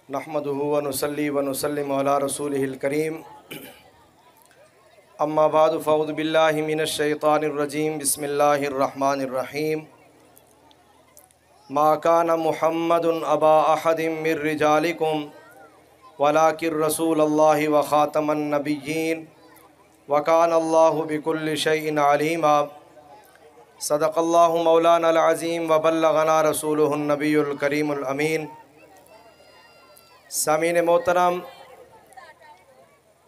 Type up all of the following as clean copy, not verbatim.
नहमदुहु व नुसल्ली व नुसल्लिमु अला रसूलिहिल करीम। अम्मा बादु फ़अऊज़ु बिल्लाहि मिनश शैतानिर रजीम। बिस्मिल्लाहिर रहमानिर रहीम। मा काना मुहम्मदुन अबा अहदिम मिर रिजालिकुम वलाकिर रसूलल्लाहि व खातमन नबिय्यीन व कानल्लाहु बिकुल्लि शैइन अलीमा। सदक़ल्लाहु मौलाना अल अज़ीम व बल्लगना रसूलुहुन नबियुल करीमुल अमीन। सामीन मोहतरम,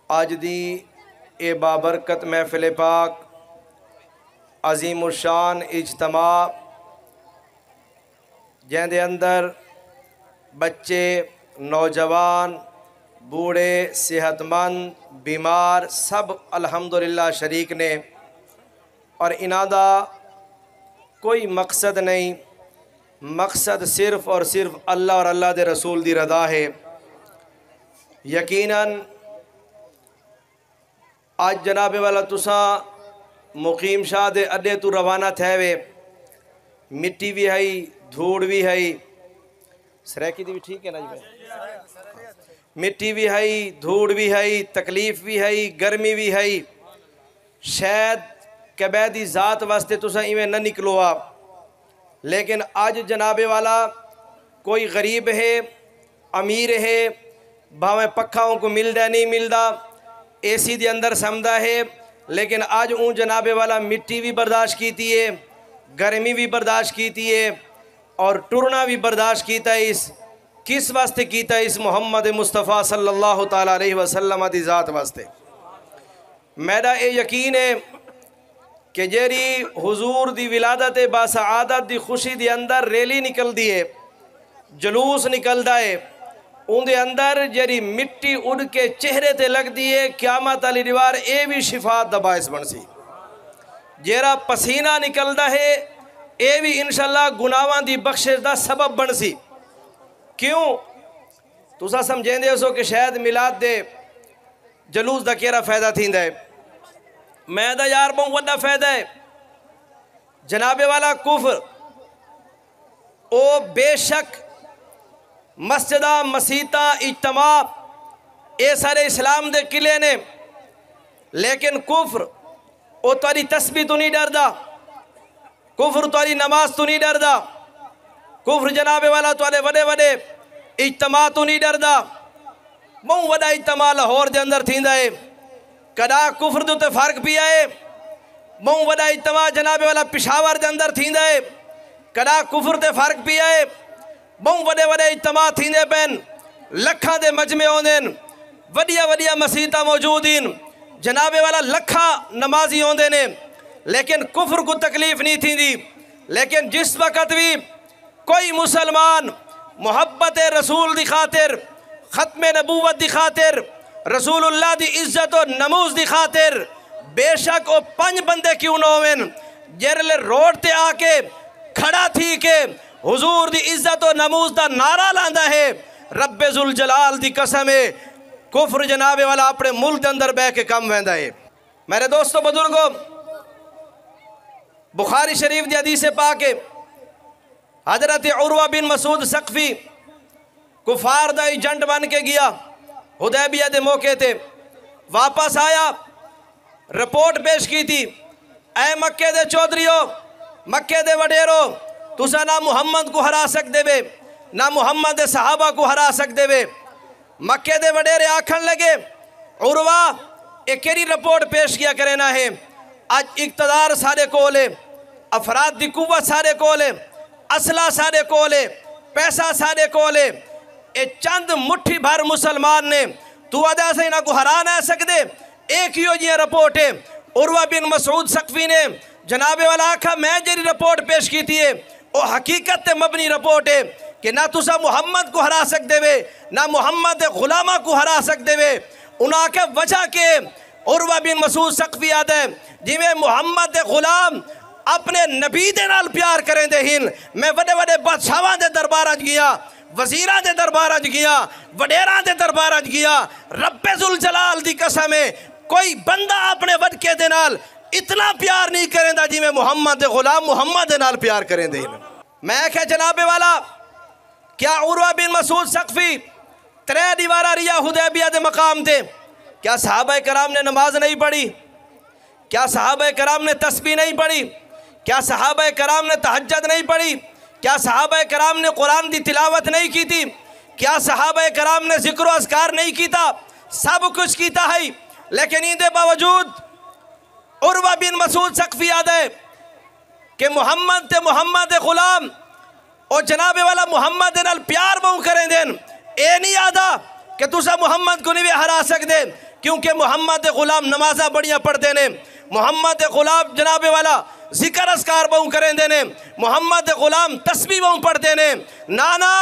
अज दी ए बाबरकत महफिल पाक अज़ीमुशान इज्तमा जिहदे अंदर बच्चे, नौजवान, बूढ़े, सेहतमंद, बीमार सब अल्हम्दुलिल्लाह शरीक ने और इन्हां दा कोई मकसद नहीं, मकसद सिर्फ़ और सिर्फ अल्लाह और अल्लाह दे रसूल दी रदा है। यकीनन आज जनाबे वाला तुसा मुकीम शाह दे अड्डे तू रवाना थे वे। मिट्टी भी है, धूड़ भी है, सराकी दी भी ठीक है ना जी भाई? मिट्टी भी है, धूड़ भी है, तकलीफ भी है, गर्मी भी है। शायद कबैदी ज़ात वास्ते तुसा इवें न निकलो आप, लेकिन आज जनाबे वाला कोई गरीब है, अमीर है, भावें पक्खाओं को मिलदा नहीं मिलदा, एसी दे अंदर समदा है, लेकिन आज ऊँ जनाबे वाला मिट्टी भी बर्दाश्त कीती है, गर्मी भी बर्दाश्त कीती है और टुरना भी बर्दाश्त कीता है। इस किस वास्ते कीता है? इस मुहम्मद मुस्तफ़ा सल्लल्लाहु ताला अलैहि वसल्लम दी ज़ात वास्ते। मेरा ये यकीन है कि जेरी हुजूर दी विलादत बासआदत दी खुशी दे अंदर रैली निकलदी है, जलूस निकलदा है, उनके अंदर जेरी मिट्टी उड़ के चेहरे ते लगती है, क़यामत वाली दीवार ये भी शिफात दा बाइस बन सी। जेरा पसीना निकलता है ये भी इंशाअल्लाह गुनाहां दी बख्शिश दा सबब बन सी। क्यों? तुसा समझेंदे हो कि शायद मिलाद दे जलूस दा केरा फ़ायदा थींदा है। मैं दा यार बहुत वड्डा फ़ायदा है। जनाबे वाला कुफ्र ओ बेशक मस्जिदा, मसीता, इज्तमा ये सारे इस्लाम दे किले ने, लेकिन कुफ्र वो तारी तस्बीह तो नहीं डरदा, कुफ्र तारी नमाज तो नहीं डरदा, कुफ्र जनाबे वाला तारे वडे वडे इज्तमा तो नहीं डरदा। बहुत वड्डा इज्तमा लाहौर दे अंदर थींदा है, कदा कुफ्र दे उत्ते फर्क पिया है। बहुत वड्डा इज्तमा जनाबे वाला पिशावर दे अंदर थींदा है, कदा कुफ्र ते फर्क पिया है। बहुत वडे वडे इज्तमा थींदे पैन, लखा दे मजमे आउंदे, वडिया वडिया मसीता मौजूद इन, जनाबे वाला लखा नमाजी आउंदे ने, लेकिन कुफ्र को तकलीफ नहीं थींदी। लेकिन जिस वक़्त भी कोई मुसलमान मोहब्बत रसूल दी खातिर, ख़त्म नबूवत दी खातिर, रसूलुल्लाह दी इज्जत और नमूज दी खातिर, बेशक वो 5 बंदे क्यों ना होवेन, जेरले रोड ते आके खड़ा थी के हुजूर दी इज्जत और नमूज दा नारा लांदा है, रब्बे जुल जलाल दी कसम है, कुफ्र जनाबे वाला अपने मुल्क के अंदर बह के कम वैंदा है। मेरे दोस्तों बुजुर्गों, बुखारी शरीफ दी हदीस पाक है, हजरत उर्वा बिन मसूद सकफी कुफार दा एजेंट बन के गया, हुदैबिया दे मौके थे, वापस आया, रिपोर्ट पेश की थी, ऐ मक्के दे चौधरीओ, मक्के दे वडेरो, तुसा ना मुहम्मद को हरा सकते वे, ना मुहम्मद दे सहाबा को हरा सकते वे। मक्के दे वडेरे आखन लगे, उर्वा एक केरी रिपोर्ट पेश किया करे ना है, आज इक़्तिदार सारे कोल है, अफराद दी कुव्वत सारे कोल है, असला सारे कोल है, पैसा सारे कोल है, ए चंद मुट्ठी भर मुसलमान ने तू अदा से ना को हरा ना सकते। एक ही जी रिपोर्ट है, उर्वा बिन मसूद सकफी ने जनाबे वाला आखा मैं जी रिपोर्ट पेश की थी वो हकीकत ते मबनी रिपोर्ट है कि ना तुसा मुहम्मद को हरा सकते वे, ना मुहम्मद गुलामा को हरा सकते वे। उन्हें के वजह के उर्वा बिन मसूद सकफी याद है, जिमें मुहम्मद गुलाम अपने नबी दे नाल प्यार करें दे हिन। मैं वडे वडे बादशाहां दे दरबार अज गया, वजीरां दे दरबार अज गया, वडेरां दे दरबार अज गया, रब्बे जुल जलाल दी कसम है कोई बंदा अपने वडके दे नाल इतना प्यार नहीं करेंदा जिमें मुहम्मद दे गुलाम मुहम्मद दे नाल प्यार करेंदे। मैं क्या जनाबे वाला, क्या उर्वा बिन मसूद सकफी त्रै दीवारा रिया हुदैबिया दे मकाम थे। क्या सहाबा कराम ने नमाज नहीं पढ़ी? क्या सहाबा कराम ने तस्बीह नहीं पढ़ी? क्या सहाबा कराम ने तहज्जुद नहीं पढ़ी? क्या सहाबा कराम ने कुरान की तिलावत नहीं की थी? क्या सहाबा कराम ने जिक्र अस्कार नहीं किया? सब कुछ कीता है, लेकिन इनके बावजूद उर्वा बिन मसूद सकफी याद है कि मुहम्मद ते मुहम्मद गुलाम और जनाबे वाला मुहम्मद नाल प्यार बहु करें देन। ये नहीं आदा कि तुसा मुहम्मद को नहीं हरा सकते, क्योंकि मुहम्मद गुलाम नमाजा बढ़िया पढ़ते ने, मुहम्मद गुलाम जनाबे वाला जिक्र अस्कार बहु करें देने, मुहम्मद गुलाम तस्बीह बहु पढ़ते ने। नाना,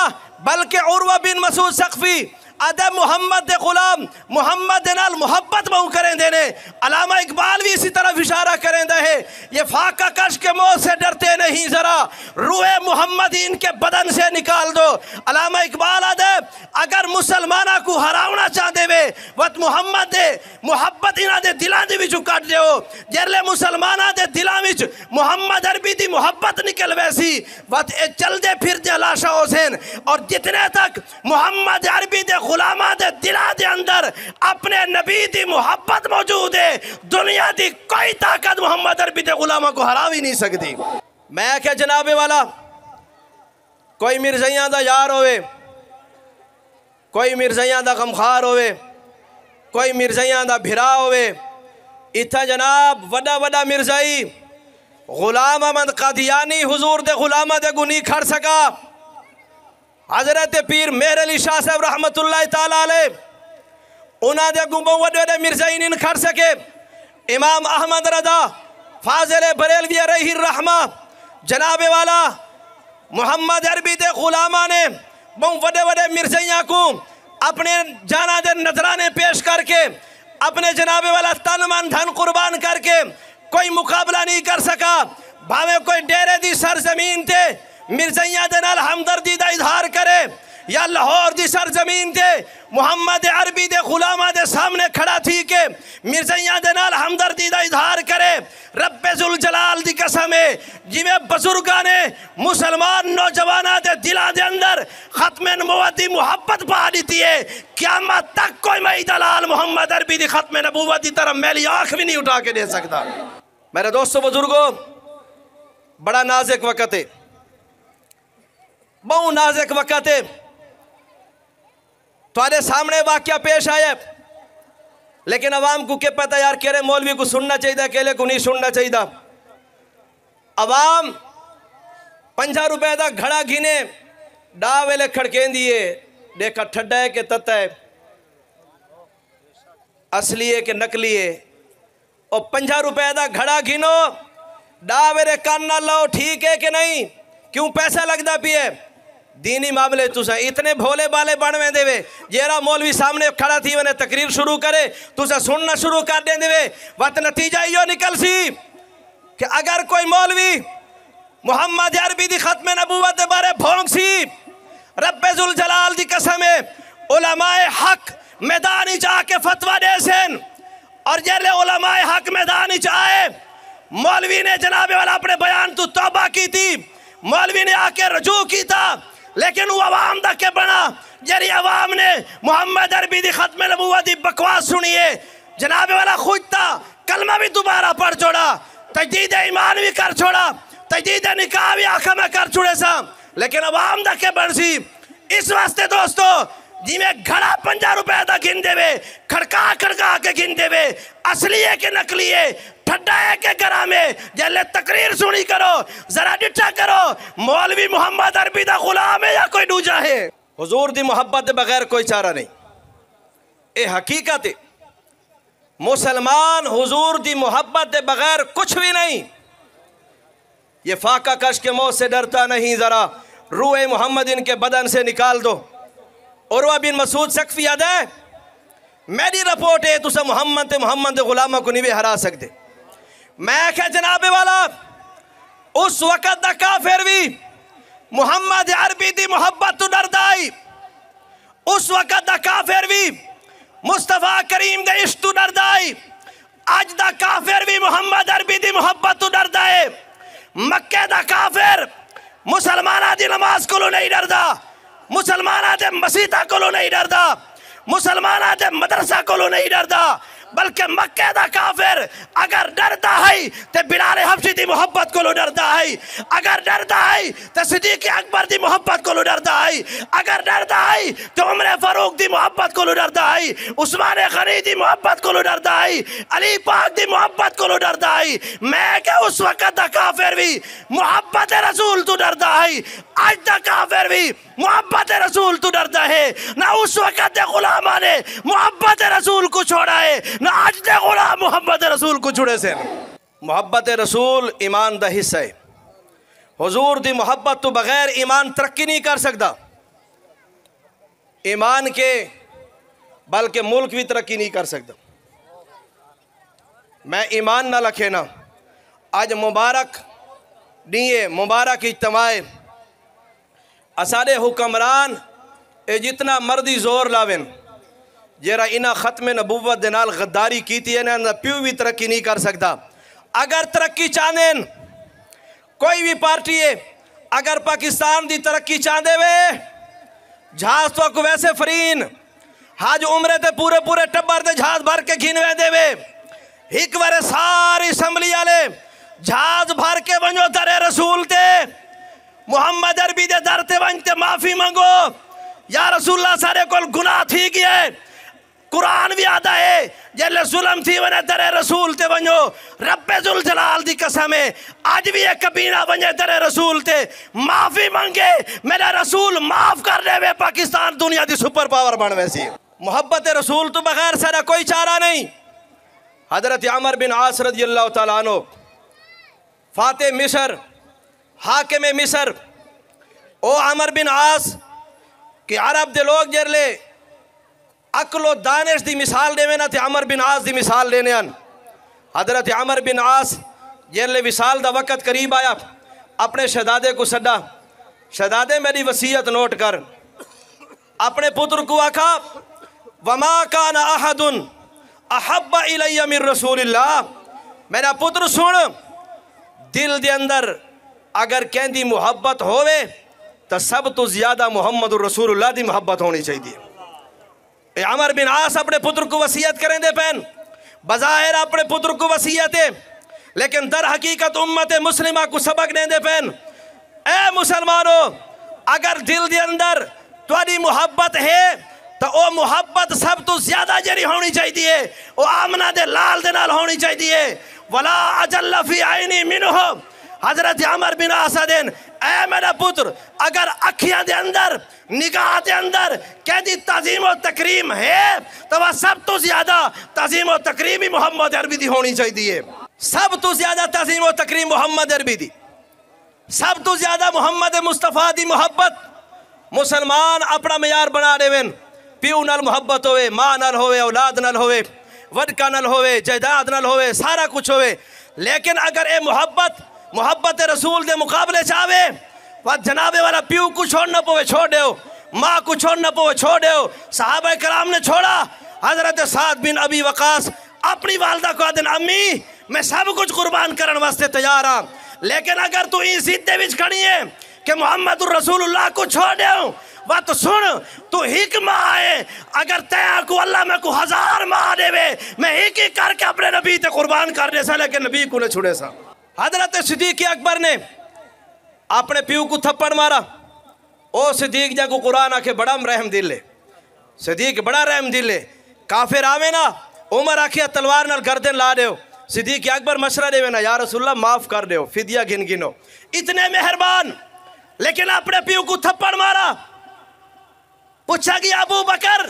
बल्कि उर्वा बिन मसूद सकफी अदब मोहम्मद गुलाम मोहम्मद नाल मोहब्बत बहु करें देने। अलामा इकबाल भी इसी तरफ इशारा करें दे, ये फाका कश के मौत से डरते नहीं, जरा रूए मोहम्मद इनके बदन से निकाल दो। अलामा इकबाल अदब अगर मुसलमाना को हरावना चाहते वे वत मोहम्मद दे मोहब्बत इन्हां दे दिलां दे विचों कट दिओ। जेले मुसलमाना दे दिलां विच मोहम्मद अरबी दी मोहब्बत निकल वैसी वत ए चलदे फिरदे लाशा हुसैन। और जितने तक मोहम्मद अरबी दे गुलामा दे दिला दे अंदर अपने नबी दी मोहब्बत मौजूद है, दुनिया दी कोई ताकत मोहम्मद अरबी दे गुलामा को हरा भी नहीं सकती। मैं क्या जनाबे वाला कोई मिर्ज़ैयां दा यार होवे, कोई मिर्ज़ैयां दा गमखार होवे, कोई मिर्ज़ैयां दा भिरा होवे, इत्था जनाब वड्डा वड्डा मिर्ज़ाई गुलाम अहमद कादियानी हुजूर दे गुलामा दे गुनी खड़ सका। हजरत पीर मेहर अली शाह साहब रहमतुल्लाह ताला अलैह उन्हां दे गुंबों वड्डे वड्डे मिर्ज़ाई नहीं खड़ सके। इमाम अहमद रजा फाजिल बरेलवी अलैहि रहमा जनाबे वाला मोहम्मद अरबी दे गुलामा ने बहुत वड्डे वड्डे मिर्ज़ैयां को अपने जाना दे नजराने पेश करके अपने जनाबे वाला तन मन धन कुर्बान करके कोई मुकाबला नहीं कर सका। भावे कोई डेरे दी सरजमीन थे मिर्ज़ैयां दे नाल हमदर्दी दा इजहार करे या लाहौर दी सरजमीन ते मोहम्मद अरबी दे गुलामा दे सामने खड़ा थी के मिर्ज़ैयां दे नाल हमदर्दी दा इजहार करे। रब्बे जुल जलाल दी कसम है जिवें बजुर्गां ने मुसलमान नौजवाना दे दिलां दे अंदर खत्मे नबुव्वत दी मुहब्बत पा दी है, क़यामत तक कोई मई दलाल मोहम्मद अरबी दी खत्मे नबुव्वत दी तरफ मैली आँख भी नहीं उठा के दे सकता। मेरे दोस्तों बुजुर्गों, बड़ा नाजुक वक़्त है, बहुत नाजुक वक़्त है। तुम्हारे सामने वाक़या पेश आया, लेकिन अवाम को क्या पता यार केरे मौलवी को सुनना चाहिए, अकेले को नहीं सुनना चाहिए। अवाम 50 रुपए का घड़ा गिने डा वेले खड़कें दिए देखा ठड्डा है कि तत्ता है, असली है कि नकली है। और 50 रुपए का घड़ा गिनो डा वेरे कान ना लो ठीक है कि नहीं, क्यों पैसा लगता पिए। दीनी मामले तुसा इतने भोले बाले बनवे देवे, जेरा मौलवी सामने खड़ा थी वने तकरीर शुरू करे तुसा सुनना शुरू कर दे देवे। वत नतीजा यो निकल सी कि अगर कोई मौलवी मोहम्मद अरबी दी खत्मे नबुव्वत दे बारे भोंक सी, रब्बे जुल जलाल दी कसम है उलमाए हक मैदान च आके फतवा दे सेन। और जेले उलमाए हक मैदान च आए, मौलवी ने जनाबे वाला अपने बयान तो तौबा की थी, मौलवी ने आके रजू की था, लेकिन वो अवाम दा के बना जरी अवाम ने मोहम्मद अरबी दी खत्मे नबुव्वत दी बकवास सुनी है। जनाबे वाला खुद था कलमा भी दोबारा पढ़ छोड़ा, तजदीद ईमान भी कर छोड़ा, तजदीद निकाह भी आखा में कर छोड़े सा, लेकिन अवाम दा के बन सी। इस वास्ते दोस्तों जिमें घड़ा 50 रुपए का गिन देवे, खड़का खड़का के गिन देवे, असली है कि नकली है, ठड्डा है के गरा में, जल्ले तकरीर सुनी करो, जरा डिठा करो मौलवी मोहम्मद अरबी दा गुलाम है या कोई दूजा है। हुजूर दी मोहब्बत बगैर कोई चारा नहीं, ये हकीकत है। मुसलमान हुजूर दी मोहब्बत के बगैर कुछ भी नहीं। ये फाका कश के मौत से डरता नहीं, जरा रूए मोहम्मद इनके बदन से निकाल दो। उर्वा बिन मसूद सकफी याद है, मेरी रिपोर्ट है तुसा मोहम्मद दे गुलामा को नहीं हरा सकते। मैं क्या जनाबे वाला उस वक़्त दा काफिर भी मोहम्मद अरबी दी मोहब्बत तो डरदा आई, उस वक़्त दा काफिर भी मुस्तफा करीम दे इश्क तो डरदा आई, अज दा काफिर भी मोहम्मद अरबी दी मोहब्बत तो डरदा है। मक्के दा काफिर मुसलमाना दी नमाज को नहीं डरदा, मुसलमान आते मसीता को नहीं डरदा, मुसलमान आते मदरसा को नहीं डरदा, बल्कि मक्के दा काफिर अगर डरता है तो बिलाल हबशी दी मोहब्बत को डरता है, अगर डरता है तो सिद्दीक अकबर दी मोहब्बत को डरता है, अगर डरता है तो उमर फारूक दी मोहब्बत को डरता है, उस्मान गनी दी मोहब्बत को डरता है, अली पाक दी मोहब्बत को डरता है। मैं क्या उस वक्त दा काफिर भी मोहब्बत रसूल तो डरता है, आज तक काफिर भी मोहब्बत रसूल तो डरता है। ना उस वक्त गुलामा ने मोहब्बत रसूल को छोड़ा है, ना आज तक गुलाम मोहब्बत रसूल को छुड़े से। मोहब्बत रसूल ईमान दा हिस्सा है। हुजूर दी मोहब्बत तो बगैर ईमान तरक्की नहीं कर सकता, ईमान के बल्कि मुल्क भी तरक्की नहीं कर सकता। मैं ईमान ना रखे ना, आज मुबारक दिए मुबारक इज्तमाए असारे हुक्मरान ए जितना मर्दी जोर लावेन जरा इना खत्म नबूवत दे नाल गद्दारी की थी ना प्यू भी तरक्की नहीं कर सकता। अगर तरक्की चाहदेन कोई भी पार्टी है, अगर पाकिस्तान दी तरक्की चाहदे वे जहाज तो को वैसे फरीन हाज उम्रे ते पूरे पूरे टब्बर ते जहाज भर के घिनवे देवे, एक बार सारी असम्बली वाले जहाज भर के वंजो दरे रसूल ते मुहम्मद अरबी दे दर ते वंजते माफी मंगो या रसूलुल्लाह सारे कोल गुनाह थी गए। कुरान भी आता है जल्ले जुल्म थी वने दरे रसूल ते वंजो, रब्बे जुल जलाल दी कसम है आज भी एक कबीना वंजे दरे रसूल ते माफी मांगे, मेरा रसूल माफ कर दे वे, पाकिस्तान दुनिया दी सुपर पावर बन वैसी। मोहब्बत रसूल तो बगैर सारा कोई चारा नहीं। हजरत अमर बिन आस रज़ियल्लाहु तआला अन्हु फाते मिस्र हाकिम मिस्र ओ अमर बिन आस कि अरब दे लोग जरले अकलो दानिश दी मिसाल देवे ना ते अमर बिन आस दी मिसाल लेने अन। हजरत अमर बिन आस जरले विसाल दा वक़्त करीब आया, अपने शहजादे को सदा, शहजादे मेरी वसीयत नोट कर। अपने पुत्र को आखा वमा कान अहदुन अहब्बा इलैया मिन रसूलिल्लाह, मेरा पुत्र सुन दिल दे अंदर अगर कहती मुहब्बत होवे तो सब तो ज्यादा मोहम्मद रसूलुल्लाह दी मोहब्बत होनी चाहिए। अमर बिन आस अपने पुत्र को वसीयत करें दे पैन, बज़ाहिर अपने पुत्र को वसीयत है लेकिन दर हकीकत उम्मत मुस्लिमा को सबक नहीं दे पैन। ए मुसलमानों, अगर दिल दे अंदर तुम्हारी मोहब्बत है तो वो मोहब्बत सब तो ज्यादा जरी होनी चाहिए, वो आमना दे लाल दे नाल होनी चाहिए। वला अजल्ला फी आईनी मिनहु, हजरत अमर बिन आसदेन ऐ मेरा पुत्र अगर अखियां दे अंदर निगाह दे अंदर कहती तज़ीम व तकरीम है तो वह सब तो ज्यादा तज़ीम व तकरीम ही मोहम्मद अरबी दी होनी चाहिए। सब तो ज्यादा तज़ीम व तकरीम मोहम्मद अरबी दी, सब तो ज्यादा मोहम्मद मुस्तफ़ा दी मोहब्बत मुसलमान अपना मयार बना देवेन। प्यू नाल मोहब्बत होवे, माँ नाल होवे, औलाद नाल होवे, वडका नाल होवे, जायदाद नाल होवे, सारा कुछ होवे, लेकिन अगर ये मोहब्बत रसूल दे मुकाबले चाहे वह जनाबे वाला प्यू को छोड़ना पवे छोड़ दो, माँ को छोड़ना पवे छोड़ दो। सहाबा कराम ने छोड़ा, हजरत साद बिन अबी वकास अपनी वालदा को आदन अम्मी मैं सब कुछ कुर्बान करने वास्ते तैयार हाँ, लेकिन अगर तू इस सीधे विच खड़ी है कि मोहम्मद रसूलुल्लाह को छोड़ दो वह तो सुन तू हिक माँ है, अगर तय को अल्लाह में को 1000 माँ देवे मैं एक एक करके अपने नबी ते कुर्बान करने सा, लेकिन नबी को ने छुड़े सा। हजरत सिद्दीक अकबर ने अपने प्यू को थप्पड़ मारा। ओ सिद्दीक जा को कुरान आके बड़ा रहम दिल है, सिद्दीक बड़ा रहम दिल है। काफिर आवे ना उमर आखिया तलवार नाल गर्दन ला दो, सिद्दीक अकबर मशरा देवे ना या रसूलल्लाह माफ कर दो, फिदिया गिन गिनो, इतने मेहरबान। लेकिन अपने प्यू को थप्पड़ मारा। पूछा कि अबू बकर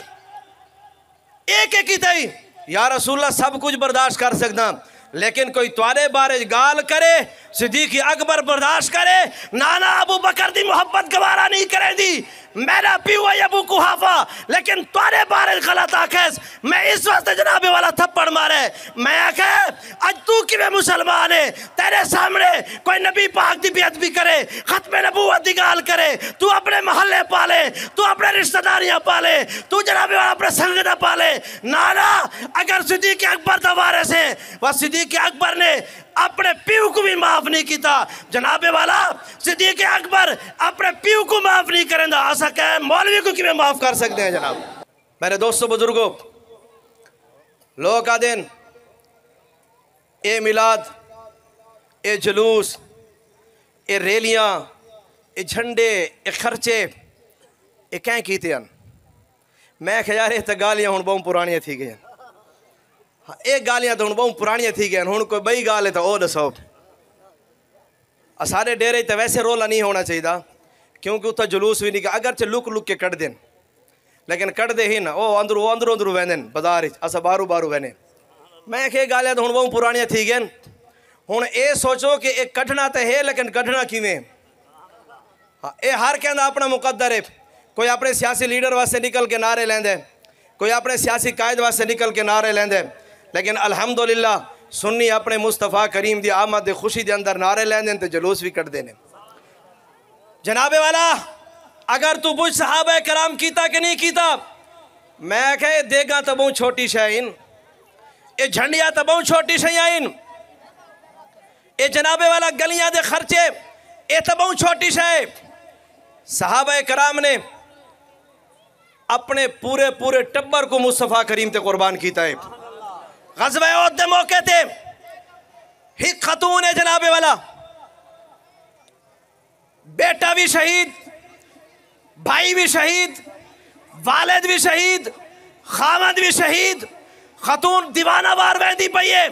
एक एक ही थी या रसूलल्लाह सब कुछ बर्दाश्त कर सकता, लेकिन कोई तुम्हारे बारे गाल करे सिद्दीक अकबर बर्दाश्त करे, नाना अबू बकर दी मोहब्बत गवारा नहीं करे दी, मेरा प्यू है अबू कुहाफा, लेकिन तुम्हारे बारे गलत आखेस मैं इस वास्ते जनाबे वाला थप्पड़ मारे। मैं आखे आज तू कि मुसलमान है, तेरे सामने कोई नबी पाक दी बेअदबी करे, खत्म नबूवत दी गाल करे, तू अपने महल्ले पाले, तू अपने रिश्तेदारियां पाले, तू जनाबे वाला अपने संगत पाले। नाना अगर सिद्दीक अकबर दवारे से वह सिद्दीक अकबर ने अपने प्यू को भी माफ नहीं किया। जनाबे वाला सिद्दीक अकबर अपने प्यू को माफ नहीं करेंदा, ऐसा कह मौलवी को किमें माफ कर सकते हैं जनाब। मेरे दोस्तों बुजुर्गों, लोग आ दिन ए मिलाद, ए जुलूस, ए रैलियां, ए झंडे, ए खर्चे ए कैं कीते हैं। मैं ख्या यार तो गालियां हुण बहुत पुरानियां थी गई। हाँ, ये गालियां तो हुण बहुत पुरानियां थी गई। हुण कोई बई गाल है तो वो दसो। सारे डेरे तो वैसे रोला नहीं होना चाहिए, क्योंकि उत्थे जुलूस भी नहीं, अगरचे लुक लुक के कट देन, लेकिन कटते ही ना वो अंदरों अंदरों वहन बाजार अस बारू बारू वहने। मैं क्या गालियां तो हुण बहुत पुरानियां थी गई। हुण ये सोचो कि एक कढ़ना तो है, लेकिन कढ़ना किवें। हाँ, ये हर कहना अपना मुकद्दर है। कोई अपने सियासी लीडर वास्ते निकल के नारे लेंदे, कोई अपने सियासी कायद वास्ते निकल के नारे लेंदे, लेकिन अल्हम्दुलिल्लाह सुन्नी अपने मुस्तफ़ा करीम दी आमद दी खुशी दे अंदर नारे लेंदे ते जुलूस भी कट देने। जनाबे वाला अगर तू बुझ सहाबा कराम कीता कि नहीं कीता, मैं कहे देगा तो बहुत छोटी शाइन, ये झंडिया तो बहुत छोटी शाइन, ये जनाबे वाला गलियां दे खर्चे ये तो बहुत छोटी शाय। सहाबा कराम ने अपने पूरे पूरे टब्बर को मुस्तफ़ा करीम ते कुर्बान कीता है। ग़ज़वा उहद दे मौके ते एक खतून है जनाबे वाला, बेटा भी शहीद, भाई भी शहीद, वालिद भी शहीद, खामद भी शहीद। खतून दीवाना वार वहदी पई है।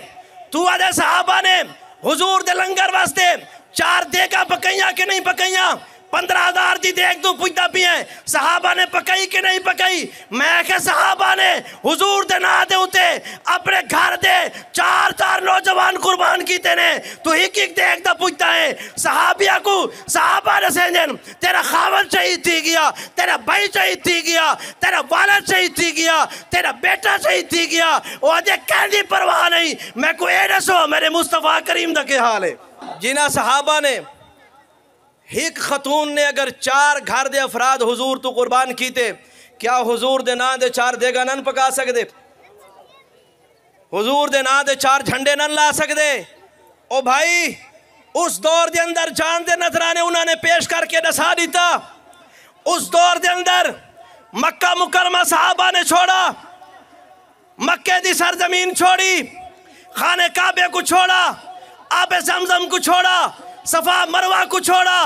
तू आदे सहाबा ने हुजूर दे लंगर वास्ते 4 देगा पकाइया कि नहीं पकाइया, 15,000 दी देख तू पुछदा पी है सहाबा ने पकाई कि नहीं पकाई। मैं क्या सहाबा ने हुजूर दे ना दे उते अपने घर दे 4 नौजवान कुर्बान कीते ने, तू एक एक देख दा पुछदा है सहाबिया को। सहाबा ने सेंजन तेरा खावन शहीद थी गया, तेरा भाई शहीद थी गया, तेरा वालिद शहीद थी गया, तेरा बेटा शहीद थी गया, वो अजे कहदी परवाह नहीं। मैं को ए दसो मेरे मुस्तफ़ा करीम दा के हाल है। जिन्हां सहाबा ने एक खतून ने अगर 4 घर दे अफराद हुजूर तो कुर्बान कीते, क्या हुजूर दे ना दे 4 देगा नन पका सकते, हुजूर दे ना दे 4 झंडे नन ला सकते। ओ भाई उस दौर दे अंदर जान दे नजराने उन्होंने पेश करके दसा दिता। उस दौर दे अंदर मक्का मुकरमा सहाबा ने छोड़ा, मक्के दी सरजमीन छोड़ी, खाने काबे को छोड़ा, आबे जमजम को छोड़ा, सफा मरवा को छोड़ा,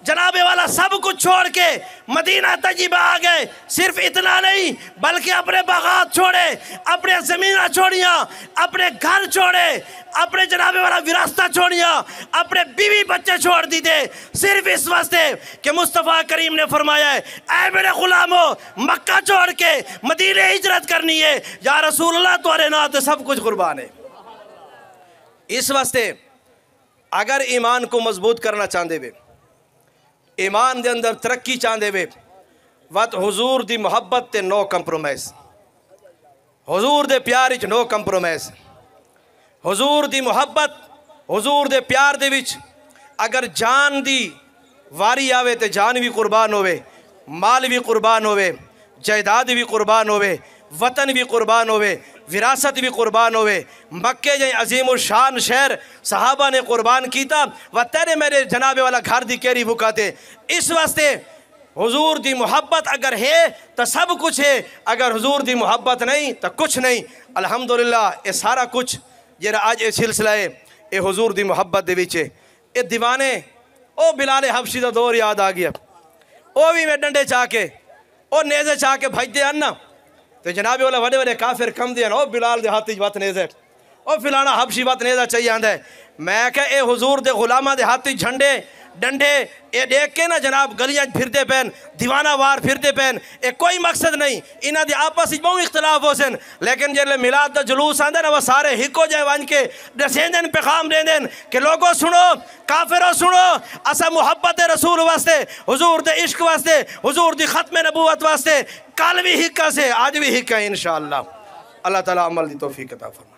जनाबे वाला सब कुछ छोड़ के मदीना तजीबा आ गए। सिर्फ इतना नहीं बल्कि अपने बागात छोड़े, अपने ज़मीना छोड़िया, अपने घर छोड़े, अपने जनाबे वाला विरासता छोड़िया, अपने बीवी बच्चे छोड़ दी थे, सिर्फ इस वास्ते कि मुस्तफ़ा करीम ने फरमाया है ऐ मेरे गुलामो मक्का छोड़ के मदीने हिजरत करनी है, या रसूलुल्लाह तुम्हारे नाते सब कुछ कुर्बान है। इस वास्ते अगर ईमान को मजबूत करना चाहते वे, ईमान दे अंदर तरक्की चाहते वे, वत हुजूर दी मोहब्बत ते नो कंप्रोमाइज, हुजूर दे प्यार च नो कंप्रोमाइज। हुजूर दी मोहब्बत हुजूर दे प्यार दे विच अगर जान दी वारी आवे तो जान भी कुर्बान होवे, माल भी कुर्बान होवे, जायदाद भी कुर्बान होवे, वतन भी कुर्बान होवे, विरासत भी कुर्बान होवे। मक्के जै अजीम उल शान शहर सहाबा ने कुर्बान कीता, व तेरे मेरे जनाबे वाला घर दी केरी बुकाते। इस वास्ते हुजूर दी मोहब्बत अगर है तो सब कुछ है, अगर हुजूर दी मोहब्बत नहीं तो कुछ नहीं। अल्हम्दुलिल्लाह ये सारा कुछ जरा आज ये सिलसिला है ये हुजूर दी मोहब्बत दे विच है। ये दीवाने ओ बिलाल हबशी दा दौर याद आ गया, ओ भी मैं डंडे चाह के ओ नेज़े चाह के भजदे आना तो जनाबे वाला बड़े बड़े काफिर कम दिया ओ बिलाल दे हाथ वत नेज़े ओ फिलाना हबशी वत नेज़ा चाहिए आंदा है। मैं क्या ये हुजूर दे गुलामा दे हाथ झंडे डंडे ये देख के ना जनाब गलियां फिरते पैन, दीवाना वार फिरते पैन, ये कोई मकसद नहीं। इन्हों के आपस में बहुत इख्तलाफ हो सन, लेकिन जो मिलाद का जुलूस आंदा ना वह सारे हिको जाए वन के दसेंदन पैगाम देंदन कि लोगों सुनो, काफिरों सुनो, असा मुहब्बत रसूल वास्ते, हुजूर दे इश्क वास्ते, हुजूर दी खत्म नबूवत वास्ते कल भी हिक्का से आज भी हिक्का इंशाअल्लाह। अल्लाह ताला अमल दी तौफीक अता फरमाए।